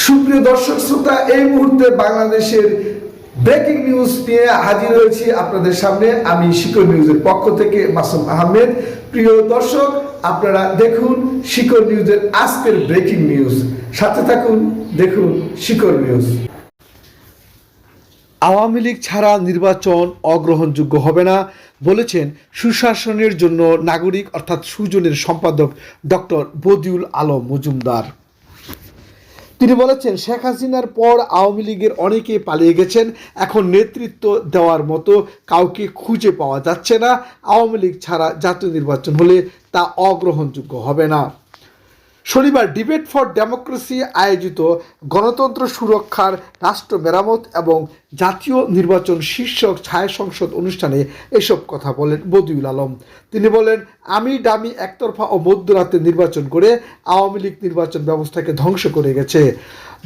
সুপ্রিয় দর্শক শ্রোতা, এই মুহূর্তে বাংলাদেশের ব্রেকিং নিউজ নিয়ে হাজির হয়েছি আপনাদের সামনে। আমি শিকড় নিউজের পক্ষ থেকে মাসুম আহমেদ। প্রিয় দর্শক, আপনারা দেখুন শিকড় নিউজের আজকের ব্রেকিং নিউজ। সাথে থাকুন, দেখুন শিকড় নিউজ। আওয়ামী লীগ ছাড়া নির্বাচন অগ্রহণযোগ্য হবে না বলেছেন সুশাসনের জন্য নাগরিক অর্থাৎ সুজনের সম্পাদক ডক্টর বদিউল আলম মজুমদার। তিনি বলেছেন, শেখ হাসিনার পর আওয়ামী লীগের অনেকে পালিয়ে গেছেন, এখন নেতৃত্ব দেওয়ার মতো কাউকে খুঁজে পাওয়া যাচ্ছে না। আওয়ামী লীগ ছাড়া জাতীয় নির্বাচন হলে তা অগ্রহণযোগ্য হবে না। শনিবার ডিবেট ফর ডেমোক্রেসি আয়োজিত গণতন্ত্র সুরক্ষার রাষ্ট্র মেরামত এবং জাতীয় নির্বাচন শীর্ষক ছায়া সংসদ অনুষ্ঠানে এসব কথা বলেন বদিউল আলম। তিনি বলেন, আমি ডামি একতরফা ও মধ্যরাতে নির্বাচন করে আওয়ামী লীগ নির্বাচন ব্যবস্থাকে ধ্বংস করে গেছে।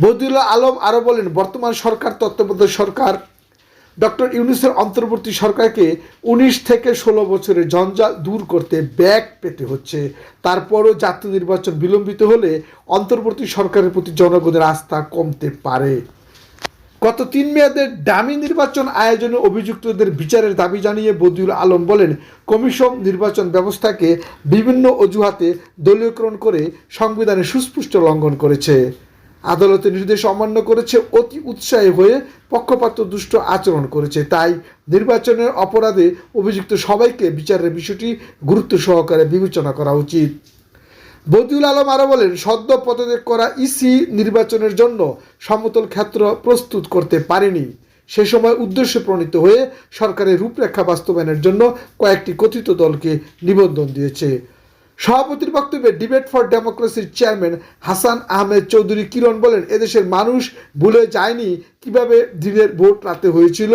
বদিউল আলম আরও বলেন, বর্তমান সরকার তত্ত্বাবধায়ক সরকার ডক্টর ইউনূসের অন্তর্বর্তী সরকারকে 19 থেকে 16 বছরের জঞ্জাল দূর করতে ব্যাগ পেতে হচ্ছে। তারপরও জাতীয় নির্বাচন বিলম্বিত হলে অন্তর্বর্তী সরকারের প্রতি জনগণের আস্থা কমতে পারে। গত 3 মেয়াদের ডামি নির্বাচন আয়োজনে অভিযুক্তদের বিচারের দাবি জানিয়ে বদিউল আলম বলেন, কমিশন নির্বাচন ব্যবস্থাকে বিভিন্ন অজুহাতে দলীয়করণ করে সংবিধানের সুস্পষ্ট লঙ্ঘন করেছে, আদালতের নির্দেশ অমান্য করেছে, অতি উৎসাহী হয়ে পক্ষপাত দুষ্ট আচরণ করেছে। তাই নির্বাচনের অপরাধে অভিযুক্ত সবাইকে বিচারের বিষয়টি গুরুত্ব সহকারে বিবেচনা করা উচিত। বদিউল আলম আরও বলেন, সদ্য পদত্যাগ করা ইসি নির্বাচনের জন্য সমতল ক্ষেত্র প্রস্তুত করতে পারেনি। সে সময় উদ্দেশ্য প্রণীত হয়ে সরকারের রূপরেখা বাস্তবায়নের জন্য কয়েকটি কথিত দলকে নিবন্ধন দিয়েছে। সভাপতির বক্তব্যে ডিবেট ফর ডেমোক্রেসির চেয়ারম্যান হাসান আহমেদ চৌধুরী কিরণ বলেন, এদেশের মানুষ ভুলে যায়নি কিভাবে দিনের ভোট রাতে হয়েছিল।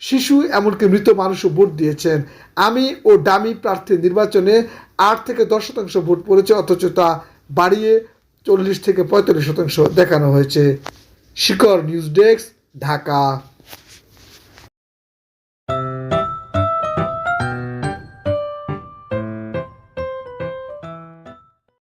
শিশু এমনকি মৃত মানুষও ভোট দিয়েছেন। আমি ও ডামি প্রার্থী নির্বাচনে 8 থেকে 10% ভোট পড়েছে, অথচ তা বাড়িয়ে 40 থেকে 45% দেখানো হয়েছে। শিকড় নিউজ ডেস্ক, ঢাকা।